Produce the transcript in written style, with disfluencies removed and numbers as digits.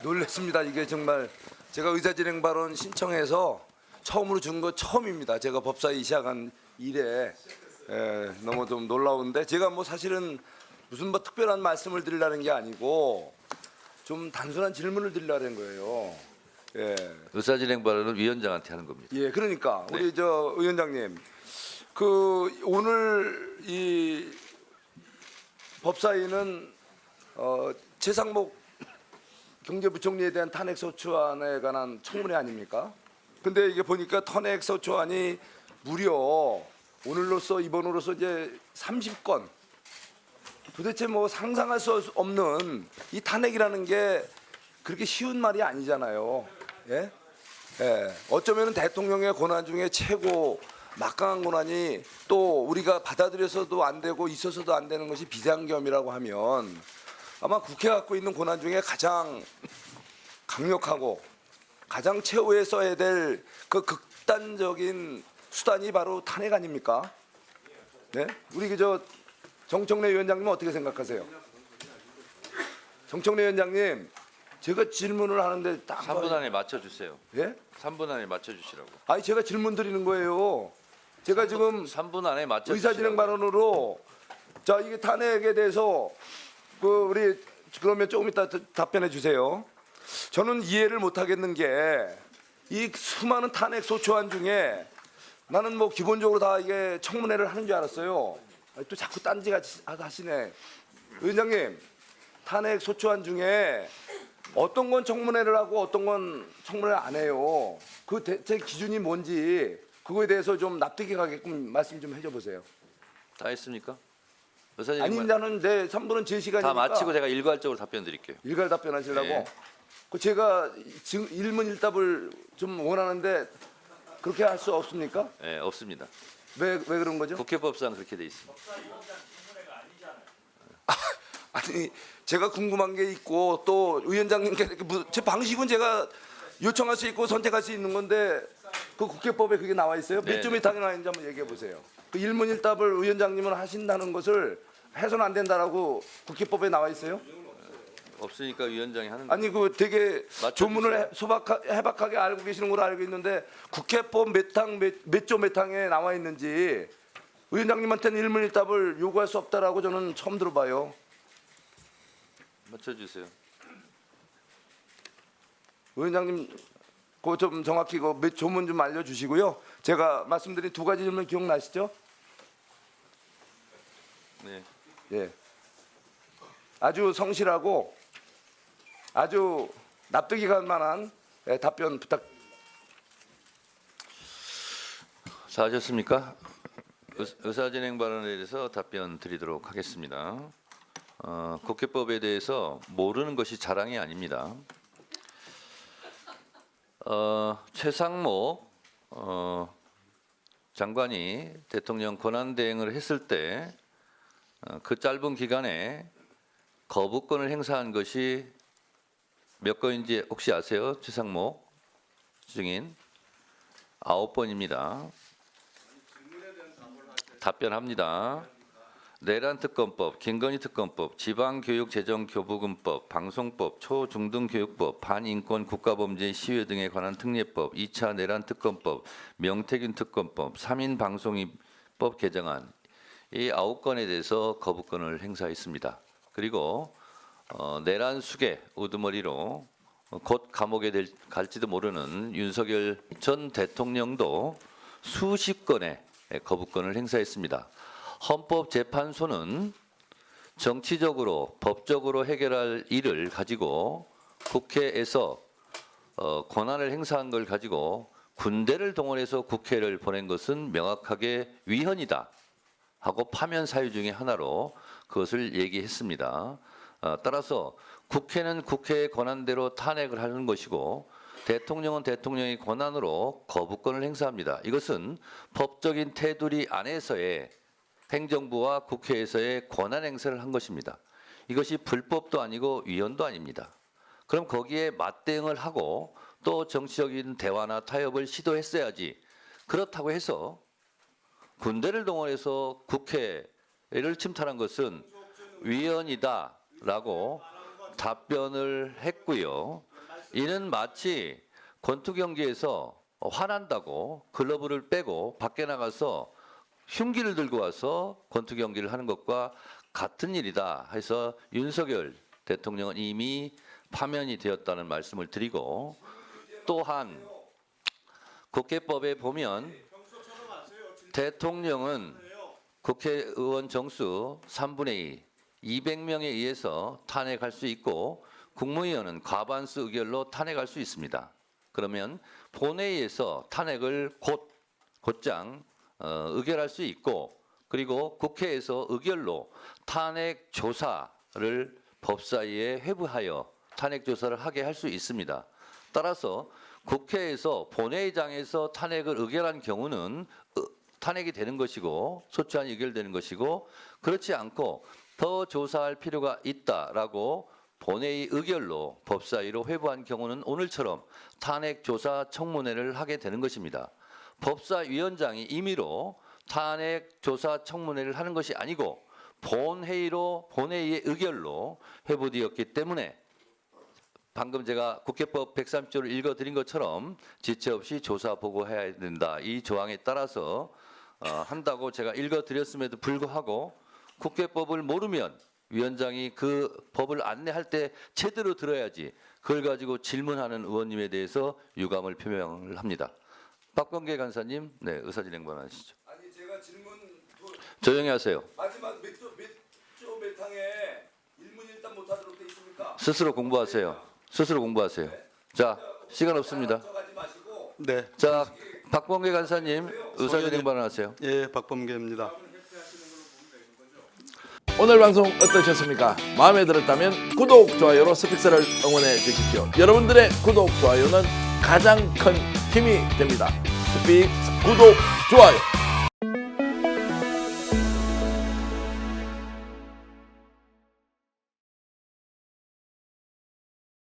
놀랐습니다. 이게 정말 제가 의사진행 발언 신청해서 처음으로 준 거 처음입니다. 제가 법사위 시작한 이래 너무 좀 놀라운데 제가 뭐 사실은 무슨 뭐 특별한 말씀을 드리려는 게 아니고 좀 단순한 질문을 드리려는 거예요. 예. 의사진행 발언은 위원장한테 하는 겁니다. 예, 그러니까 네. 우리 저 의원장님, 그 오늘 이 법사위는 최상목 경제부총리에 대한 탄핵소추안에 관한 청문회 아닙니까? 근데 이게 보니까 탄핵소추안이 무려 오늘로서 이번으로서 이제 30건. 도대체 뭐 상상할 수 없는 이 탄핵이라는 게 그렇게 쉬운 말이 아니잖아요. 예? 예. 어쩌면 대통령의 권한 중에 최고 막강한 권한이 또 우리가 받아들여서도 안 되고 있어서도 안 되는 것이 비상계엄이라고 하면 아마 국회가 갖고 있는 권한 중에 가장 강력하고 가장 최후에 써야 될 그 극단적인 수단이 바로 탄핵 아닙니까? 네? 우리 그저 정청래 위원장님은 어떻게 생각하세요? 정청래 위원장님, 제가 질문을 하는데 딱 3분 안에 맞춰주세요. 예? 3분 안에 맞춰주시라고. 아니 제가 질문 드리는 거예요. 제가 지금 3분 안에 맞춰주시라고. 의사진행 발언으로 자 이게 탄핵에 대해서 그 우리 그러면 조금 이따 답변해 주세요. 저는 이해를 못 하겠는 게 이 수많은 탄핵 소추안 중에 나는 뭐 기본적으로 다 이게 청문회를 하는 줄 알았어요. 아니, 또 자꾸 딴지 하시네. 위원장님, 탄핵 소추안 중에 어떤 건 청문회를 하고 어떤 건 청문회를 안 해요. 그 대체 기준이 뭔지 그거에 대해서 좀 납득이 가게끔 말씀 좀 해줘 보세요. 다 했습니까? 의사진행 아니 나는 내 3분은 제 시간이니까 다 마치고 제가 일괄적으로 답변 드릴게요. 일괄 답변하시려고. 네. 그 제가 지금 일문일답을 좀 원하는데 그렇게 할 수 없습니까? 네, 없습니다. 왜 그런 거죠? 국회법상 그렇게 돼 있습니다. 아니 제가 궁금한 게 있고 또 위원장님께 제 방식은 제가 요청할 수 있고 선택할 수 있는 건데 그 국회법에 그게 나와 있어요? 몇 네, 점이 당연히 나와 있는지 한번 얘기해 보세요. 그 일문일답을 위원장님은 하신다는 것을 해서는 안 된다라고 국회법에 나와 있어요? 없으니까 위원장이 하는 아니 그 되게 맞춰주세요. 조문을 해박하게 알고 계시는 걸로 알고 있는데 국회법 몇 조 몇 항에 나와 있는지 위원장님한테는 일문일답을 요구할 수 없다라고 저는 처음 들어봐요. 맞춰주세요. 위원장님 그거 좀 정확히 그 조문 좀 알려주시고요. 제가 말씀드린 두 가지 질문 기억나시죠? 네. 예. 아주 성실하고 아주 납득이 갈 만한 답변 부탁. 잘하셨습니까? 의사진행 발언에 대해서 답변 드리도록 하겠습니다. 국회법에 대해서 모르는 것이 자랑이 아닙니다. 최상목 장관이 대통령 권한 대행을 했을 때 그 짧은 기간에 거부권을 행사한 것이 몇 건인지 혹시 아세요? 최상목 증인 9번입니다. 답변합니다. 내란특검법, 김건희특검법, 지방교육재정교부금법, 방송법, 초중등교육법, 반인권국가범죄 시위 등에 관한 특례법, 2차 내란특검법, 명태균특검법, 3인방송법 개정안 이 9건에 대해서 거부권을 행사했습니다. 그리고 내란 수괴 우두머리로 곧 감옥에 갈지도 모르는 윤석열 전 대통령도 수십 건의 거부권을 행사했습니다. 헌법재판소는 정치적으로 법적으로 해결할 일을 가지고 국회에서 권한을 행사한 걸 가지고 군대를 동원해서 국회를 보낸 것은 명확하게 위헌이다 하고 파면 사유 중에 하나로 그것을 얘기했습니다. 따라서 국회는 국회의 권한대로 탄핵을 하는 것이고 대통령은 대통령의 권한으로 거부권을 행사합니다. 이것은 법적인 테두리 안에서의 행정부와 국회에서의 권한 행사를 한 것입니다. 이것이 불법도 아니고 위헌도 아닙니다. 그럼 거기에 맞대응을 하고 또 정치적인 대화나 타협을 시도했어야지. 그렇다고 해서 군대를 동원해서 국회를 침탈한 것은 위헌이다라고 답변을 했고요. 이는 마치 권투 경기에서 화난다고 글러브를 빼고 밖에 나가서 흉기를 들고 와서 권투 경기를 하는 것과 같은 일이다 해서 윤석열 대통령은 이미 파면이 되었다는 말씀을 드리고, 또한 국회법에 보면 대통령은 국회의원 정수 3분의 2, 200명에 의해서 탄핵할 수 있고 국무위원은 과반수 의결로 탄핵할 수 있습니다. 그러면 본회의에서 탄핵을 곧장 의결할 수 있고, 그리고 국회에서 의결로 탄핵 조사를 법사위에 회부하여 탄핵 조사를 하게 할 수 있습니다. 따라서 국회에서 본회의장에서 탄핵을 의결한 경우는 탄핵이 되는 것이고 소추안이 의결되는 것이고, 그렇지 않고 더 조사할 필요가 있다라고 본회의 의결로 법사위로 회부한 경우는 오늘처럼 탄핵 조사 청문회를 하게 되는 것입니다. 법사위원장이 임의로 탄핵 조사 청문회를 하는 것이 아니고 본회의의 의결로 회부되었기 때문에 방금 제가 국회법 130조를 읽어드린 것처럼 지체 없이 조사 보고해야 된다. 이 조항에 따라서 한다고 제가 읽어드렸음에도 불구하고 국회법을 모르면 위원장이 그 법을 안내할 때 제대로 들어야지 그걸 가지고 질문하는 의원님에 대해서 유감을 표명을 합니다. 박범계 간사님, 네, 의사진행 발언하시죠. 아니 제가 질문 조용히 하세요. 마지막 몇 항에 일문일답 못하도록 돼 있습니까? 스스로 공부하세요. 스스로 공부하세요. 자, 시간 없습니다. 가지 마시고. 네. 자, 박범계 간사님, 의사진행 발언하세요. 예, 박범계입니다. 오늘 방송 어떠셨습니까? 마음에 들었다면 구독, 좋아요로 스픽스를 응원해 주십시오. 여러분들의 구독, 좋아요는 가장 큰 힘이 됩니다. 스픽스 구독, 좋아요.